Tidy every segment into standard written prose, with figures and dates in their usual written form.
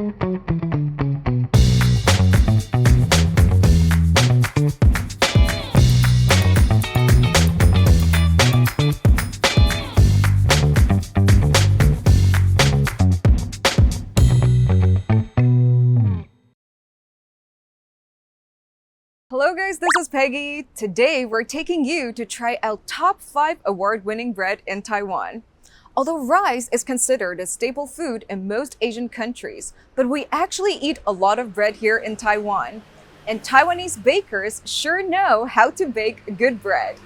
Hello guys, this is Peggy. Today we're taking you to try out top 5 award-winning bread in Taiwan. Although rice is considered a staple food in most Asian countries, but we actually eat a lot of bread here in Taiwan. And Taiwanese bakers sure know how to bake good bread.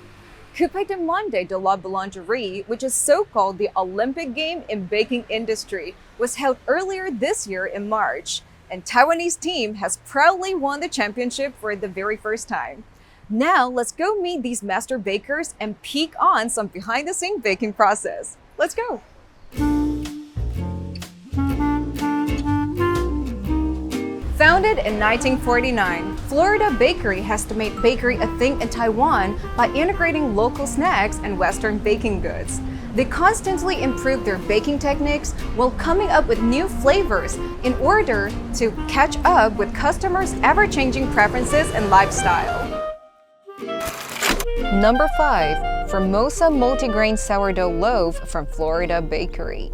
Coupe de Monde de la Boulangerie, which is so-called the Olympic game in baking industry, was held earlier this year in March. And Taiwanese team has proudly won the championship for the very first time. Now, let's go meet these master bakers and peek on some behind-the-scenes baking process. Let's go! Founded in 1949, Florida Bakery has made bakery a thing in Taiwan by integrating local snacks and Western baking goods. They constantly improve their baking techniques while coming up with new flavors in order to catch up with customers' ever-changing preferences and lifestyle. Number 5. Formosa Multigrain Sourdough Loaf from Florida Bakery.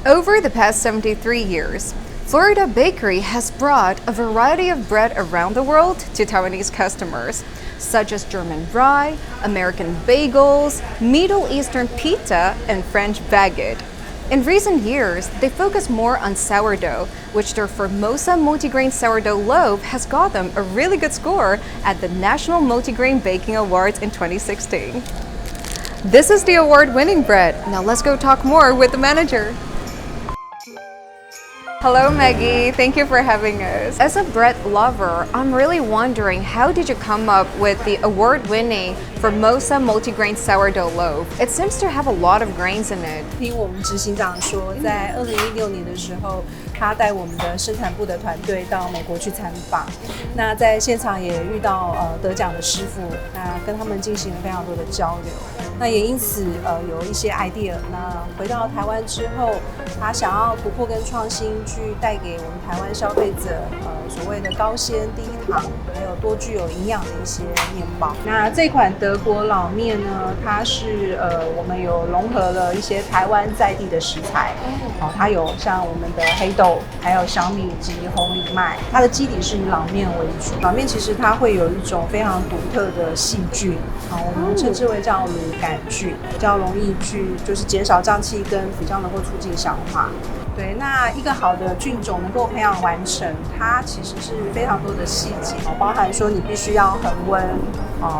Over the past 73 years, Florida Bakery has brought a variety of bread around the world to Taiwanese customers, such as German rye, American bagels, Middle Eastern pita, and French baguette. In recent years, they focus more on sourdough, which their Formosa Multigrain Sourdough Loaf has got them a really good score at the National Multigrain Baking Awards in 2016. This is the award-winning bread. Now let's go talk more with the manager. Hello Maggie, thank you for having us. As a bread lover, I'm really wondering, how did you come up with the award-winning Formosa Multigrain Sourdough Loaf? It seems to have a lot of grains in it. 听我们执行长说，在2016年的时候，他带我们的生产部的团队到美国去参访。那在现场也遇到得奖的师傅，那跟他们进行了非常多的交流。那也因此有一些 idea。那回到台湾之后，他想要突破跟创新，去带给我们台湾消费者所谓的高纤、低糖，还有多具有营养的一些面包。那这款德国老面呢，它是我们有融合了一些台湾在地的食材，它有像我们的黑豆，还有小米及红藜麦，它的基底是以老面为主。老面其实它会有一种非常独特的细菌，我们称之为叫乳杆菌，比较容易去就是减少胀气跟比较能够促进消化。对，那一个好的菌种能够培养完成，它其实是非常多的细节，包含说你必须要恒温，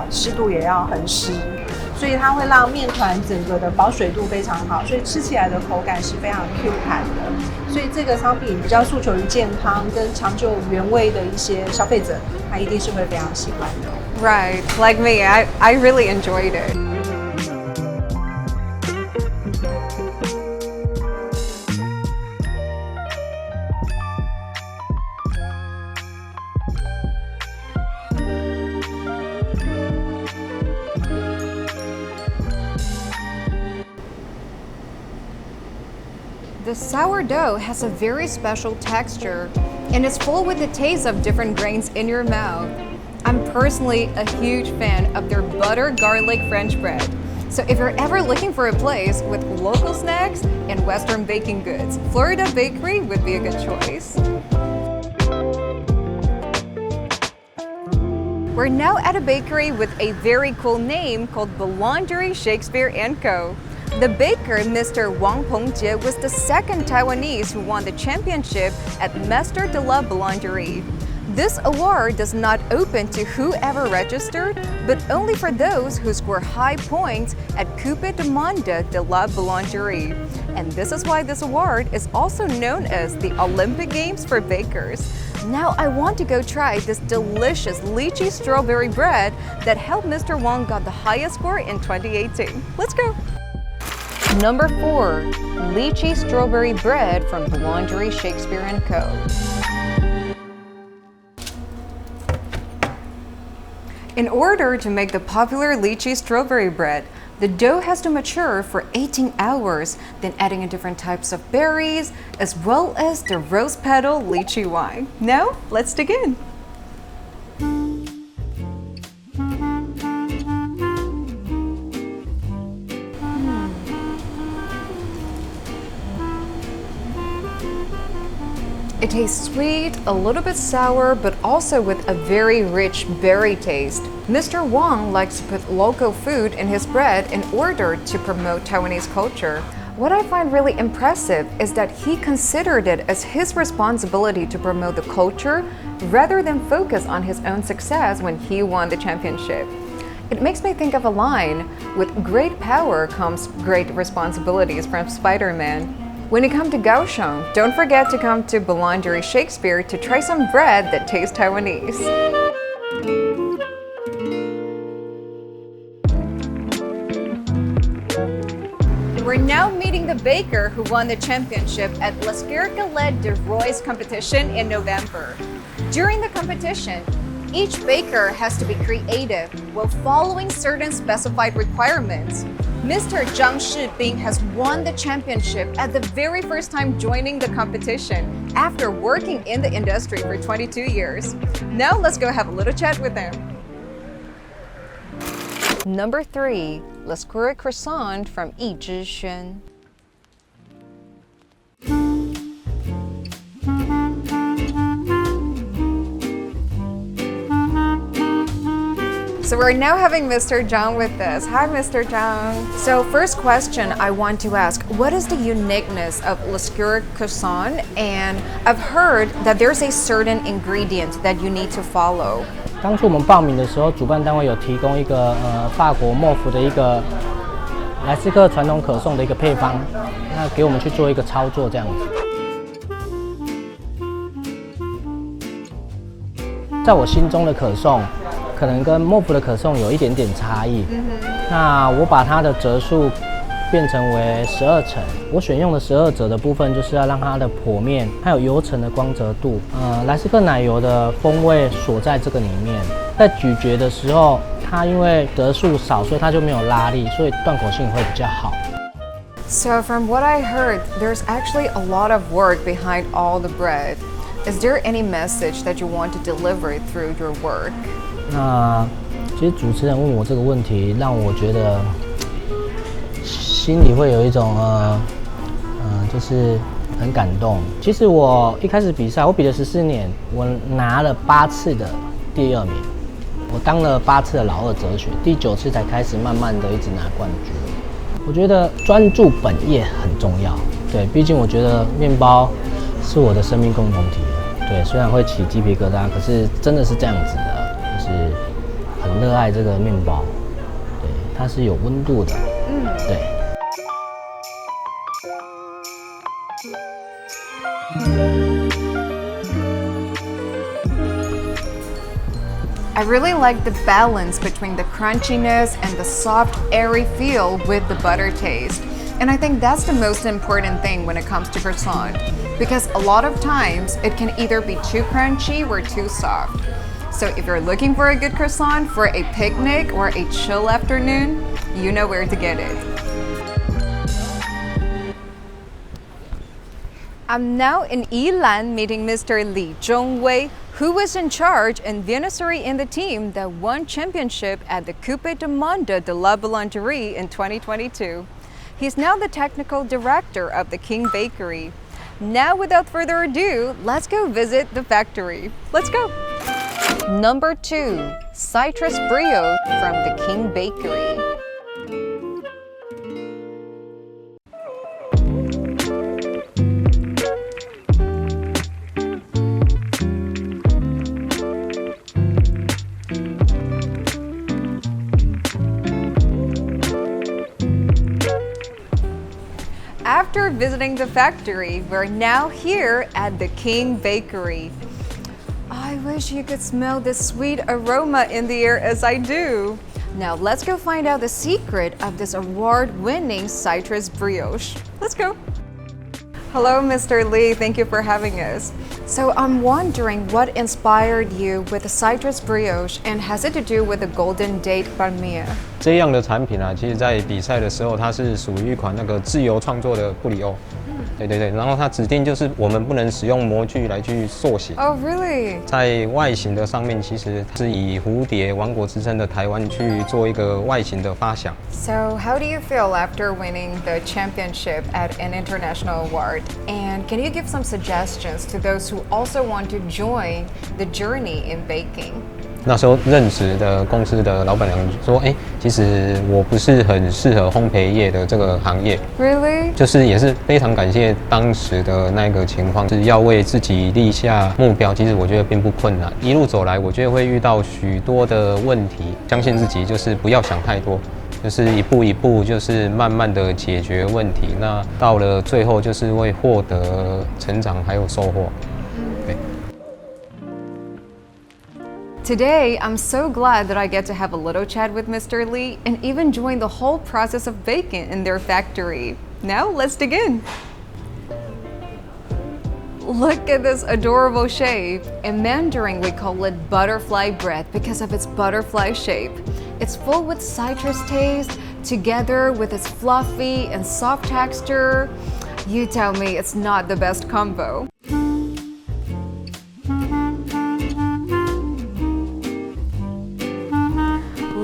湿度也要恒湿，所以它会让面团整个的保水度非常好，所以吃起来的口感是非常 Q 弹的。所以这个商品比较诉求于健康跟长久原味的一些消费者，他一定是会非常喜欢的。Right, like me, I really enjoyed it. The sourdough has a very special texture and is full with the taste of different grains in your mouth. I'm personally a huge fan of their butter garlic French bread. So if you're ever looking for a place with local snacks and Western baking goods, Florida Bakery would be a good choice. We're now at a bakery with a very cool name called Boulangerie Shakespeare & Co. The baker, Mr. Wang Pongjie, was the second Taiwanese who won the championship at Master de la Boulangerie. This award does not open to whoever registered, but only for those who score high points at Coupe de Monde de la Boulangerie. And this is why this award is also known as the Olympic Games for Bakers. Now I want to go try this delicious lychee strawberry bread that helped Mr. Wang got the highest score in 2018. Let's go! Number 4. Lychee Strawberry Bread from Boulangerie Shakespeare & Co. In order to make the popular lychee strawberry bread, The dough has to mature for 18 hours, then adding in different types of berries, as well as the rose petal lychee wine. Now, let's dig in. It tastes sweet, a little bit sour, but also with a very rich berry taste. Mr. Wang likes to put local food in his bread in order to promote Taiwanese culture. What I find really impressive is that he considered it as his responsibility to promote the culture rather than focus on his own success when he won the championship. It makes me think of a line, "With great power comes great responsibilities" from Spider-Man. When you come to Kaohsiung, don't forget to come to Boulangerie Shakespeare to try some bread that tastes Taiwanese. We're now meeting the baker who won the championship at L'Escargot de Roy's competition in November. During the competition, each baker has to be creative while following certain specified requirements. Mr. Zhang Shibing has won the championship at the very first time joining the competition after working in the industry for 22 years. Now let's go have a little chat with him. Number 3, L'Escargot croissant from Yizhixuan. So we're now having Mr. Zhang with us. Hi, Mr. Zhang. So first question I want to ask, what is the uniqueness of L'Escargot croissant? And I've heard that there's a certain ingredient that you need to follow. 当初我们报名的时候，主办单位有提供一个法国莫夫的一个莱斯克传统可颂的一个配方，那给我们去做一个操作这样子。在我心中的可颂，可能跟莫夫的可颂有一点点差异。那我把它的折数变成为12层，我选用的12折的部分，就是要让它的剖面还有油层的光泽度，莱斯克奶油的风味锁在这个里面。在咀嚼的时候，它因为折数少，所以它就没有拉力，所以断口性会比较好。So from what I heard, there's actually a lot of work behind all the bread. Is there any message that you want to deliver through your work? 那其实主持人问我这个问题，让我觉得心里会有一种就是很感动。其实我一开始比赛，我比了14年，我拿了8次的第2名，我当了8次的老二哲学，第9次才开始慢慢的一直拿冠军。我觉得专注本业很重要，对，毕竟我觉得面包是我的生命共同体，对，虽然会起鸡皮疙瘩，可是真的是这样子的，就是很热爱这个面包，对，它是有温度的，对。I really like the balance between the crunchiness and the soft, airy feel with the butter taste. And I think that's the most important thing when it comes to croissant, because a lot of times it can either be too crunchy or too soft. So if you're looking for a good croissant for a picnic or a chill afternoon, you know where to get it. I'm now in Yilan meeting Mr. Li Zhongwei, who was in charge and Viennoiserie in the team that won championship at the Coupe du Monde de la Boulangerie in 2022. He's now the technical director of the King Bakery. Now, without further ado, let's go visit the factory. Let's go. Number 2, Citrus Brioche from the King Bakery. After visiting the factory, we're now here at the King Bakery. I wish you could smell the sweet aroma in the air as I do. Now let's go find out the secret of this award-winning citrus brioche. Let's go. Hello, Mr. Lee. Thank you for having us. So I'm wondering what inspired you with the citrus brioche, and has it to do with the golden date banh mi? 这样的产品啊，其实在比赛的时候，它是属于一款那个自由创作的布里欧。对，然后它指定就是我们不能使用模具来去塑形。Oh, really? 在外形的上面，其实是以蝴蝶王国之称的台湾去做一个外形的发想。So how do you feel after winning the championship at an international award? And can you give some suggestions to those who also want to join the journey in baking? 那时候任职的公司的老板娘说：“其实我不是很适合烘焙业的这个行业。” Really? 就是也是非常感谢当时的那个情况，是要为自己立下目标。其实我觉得并不困难，一路走来，我觉得会遇到许多的问题，相信自己就是不要想太多，就是一步一步，就是慢慢的解决问题。那到了最后，就是会获得成长还有收获。对。Today, I'm so glad that I get to have a little chat with Mr. Lee and even join the whole process of baking in their factory. Now, let's dig in. Look at this adorable shape. In Mandarin, we call it butterfly bread because of its butterfly shape. It's full with citrus taste, together with its fluffy and soft texture. You tell me it's not the best combo.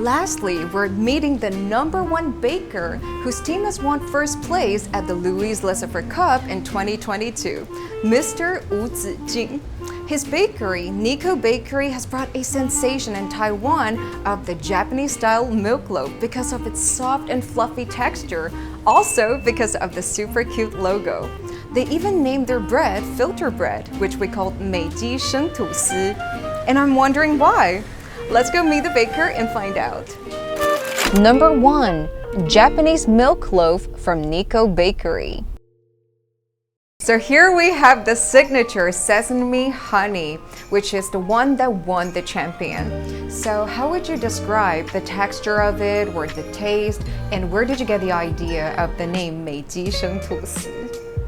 Lastly, we're meeting the #1 baker whose team has won first place at the Louis Lucifer Cup in 2022, Mr. Wu Zijing. His bakery, Nico Bakery, has brought a sensation in Taiwan of the Japanese-style milk loaf because of its soft and fluffy texture, also because of the super cute logo. They even named their bread filter bread, which we call 美肌生吐司. And I'm wondering why. Let's go meet the baker and find out. #1, Japanese milk loaf from Nico Bakery. So here we have the signature sesame honey, which is the one that won the champion. So how would you describe the texture of it, or the taste, and where did you get the idea of the name 美肌生吐司？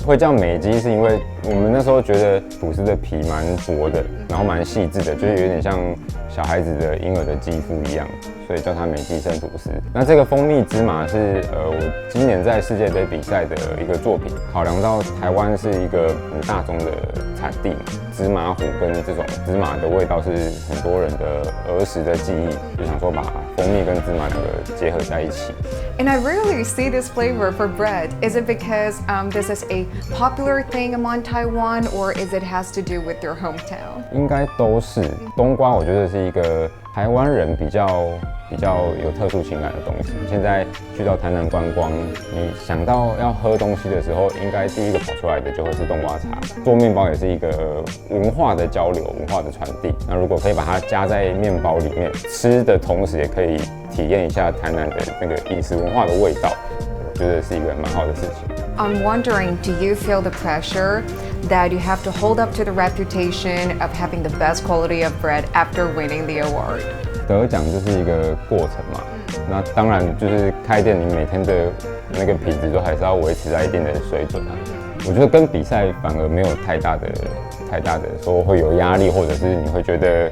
会叫美肌，是因为我们那时候觉得吐司的皮蛮薄的，然后蛮细致的，就是有点像小孩子的婴儿的肌肤一样，所以叫它美肌生吐司。那这个蜂蜜芝麻是我今年在世界杯比赛的一个作品，考量到台湾是一个很大宗的产地，芝麻糊跟这种芝麻的味道是很多人的儿时的记忆，就想说把蜂蜜跟芝麻两个结合在一起。And I rarely see this flavor for bread. Is it because this is a popular thing among Taiwan, or is it has to do with your hometown? 应该都是。冬瓜我觉得是一个台湾人比较有特殊情感的东西。现在去到台南观光，你想到要喝东西的时候，应该第一个跑出来的就会是冬瓜茶。做面包也是一个文化的交流、文化的传递。那如果可以把它加在面包里面，吃的同时也可以体验一下台南的那个饮食文化的味道，我觉得是一个蛮好的事情。I'm wondering, do you feel the pressure that you have to hold up to the reputation of having the best quality of bread after winning the award? 得奖就是一个过程嘛，那当然就是开店，你每天的那个品质都还是要维持在一定的水准啊。我觉得跟比赛反而没有太大的说会有压力，或者是你会觉得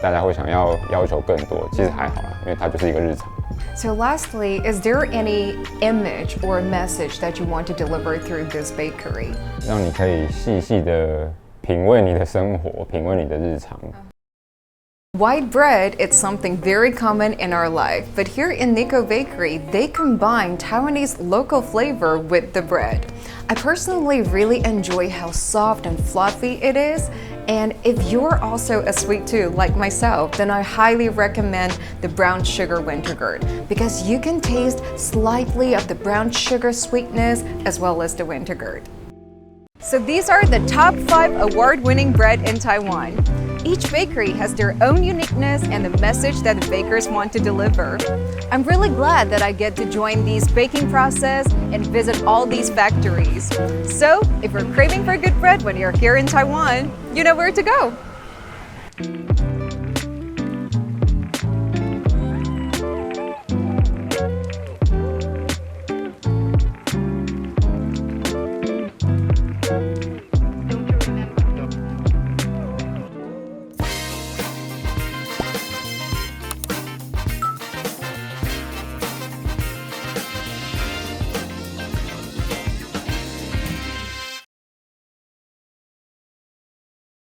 大家会想要求更多，其实还好啦，因为它就是一个日常。So lastly, is there any image or message that you want to deliver through this bakery? 让你可以细细的品味你的生活，品味你的日常。White bread is something very common in our life, but here in Nico Bakery, they combine Taiwanese local flavor with the bread. I personally really enjoy how soft and fluffy it is, and if you're also a sweet tooth like myself, then I highly recommend the brown sugar Wintergurt because you can taste slightly of the brown sugar sweetness as well as the Wintergurt. So these are the top 5 award-winning bread in Taiwan. Each bakery has their own uniqueness and the message that the bakers want to deliver. I'm really glad that I get to join these baking process and visit all these factories. So, if you're craving for good bread when you're here in Taiwan, you know where to go.